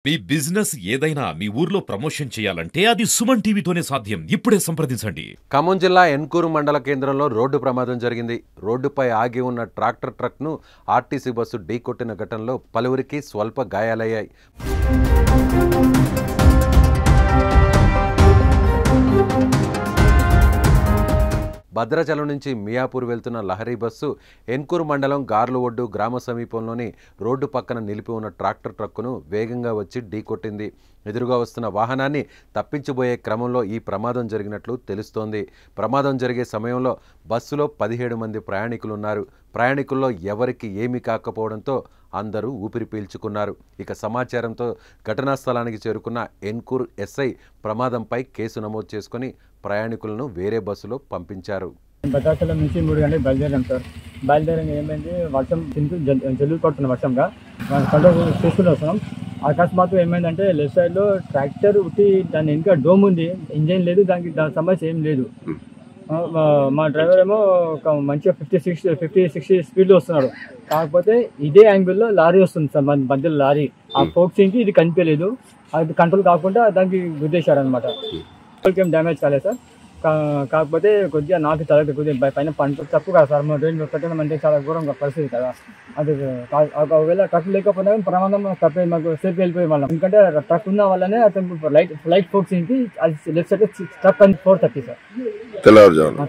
మీ business ఏదైనా మీ ఊర్లో promotion చేయాలంటే అది సుమన్ టీవీతోనే సాధ్యం. ఇప్పుడే సంప్రదించండి. ఖమ్మం జిల్లా ఎన్కూరు మండల కేంద్రంలో రోడ్డు ప్రమాదం జరిగింది. రోడ్డుపై ఆగి ఉన్న ట్రాక్టర్ ట్రక్ను ఆర్టీసీ బస్సు ఢీకొట్టిన ఘటనలో పలువురికి స్వల్ప గాయాలయ్యాయి. భద్రాచలం నుంచి మియాపూర్ వెళ్తున్న లహరీ బస్సు ఎన్కూరు మండలం గార్లు ఒడ్డు గ్రామ సమీపంలోని రోడ్డు పక్కన నిలిపి ఉన్న ట్రాక్టర్ ట్రక్కును వేగంగా వచ్చి ఢీకొట్టింది. ఎదురుగా వస్తున్న వాహనాన్ని తప్పించబోయే క్రమంలో ఈ ప్రమాదం జరిగినట్లు తెలుస్తోంది. ప్రమాదం జరిగే సమయంలో బస్సులో 17 మంది ప్రయాణికులున్నారు. ప్రయాణికుల్లో ఎవరికి ఏమీ కాకపోవడంతో అందరూ ఊపిరి పీల్చుకున్నారు. ఇక సమాచారంతో ఘటనా స్థలానికి చేరుకున్న ఎన్కూర్ ఎస్ఐ ప్రమాదంపై కేసు నమోదు చేసుకుని ప్రయాణికులను వేరే బస్సులో పంపించారు. భద్రాచలం నుంచి 3 గంటలకు బయలుదేరాం సార్. బయలుదేరంగా ఏమైంది, వర్షం జల్లులు పడుతున్న వర్షంగా కంట్రోల్ చేసుకుని వస్తున్నాం. అకస్మాత్తు ఏమైందంటే లెఫ్ట్ సైడ్లో ట్రాక్టర్ ఉట్టి దాని ఇంకా డోమ్ ఉంది, ఇంజన్ లేదు, దానికి సమస్య ఏం లేదు. మా డ్రైవర్ ఏమో ఒక మంచిగా 50-60 స్పీడ్లో వస్తున్నాడు. కాకపోతే ఇదే యాంగిల్లో లారీ వస్తుంది సార్, మన మధ్యలో లారీ. ఆ ఫోక్సింగ్కి ఇది కనిపించలేదు, అది కంట్రోల్ కాకుండా దానికి గుద్దేశాడు అనమాట. ఏం డ్యామేజ్ కాలేదు సార్. కాకపోతే కొద్దిగా నాకు తలకి కొద్దిగా పైన పంట తప్పు కదా సార్, ట్రైన్ పెట్టడం అంటే చాలా ఘోరంగా పరిస్థితి కదా. అది ఒకవేళ ట్రక్ లేకపోయినా ప్రమాదం తప్పే మాకు సేఫ్ వెళ్ళిపోయి వాళ్ళం. ఎందుకంటే ట్రక్ ఉన్న వల్లనే అతను లైట్ ఫోక్సింగ్కి అది లెఫ్ట్ సైడ్ ట్రక్ 4:30 సార్ తెల్లవారుజామున.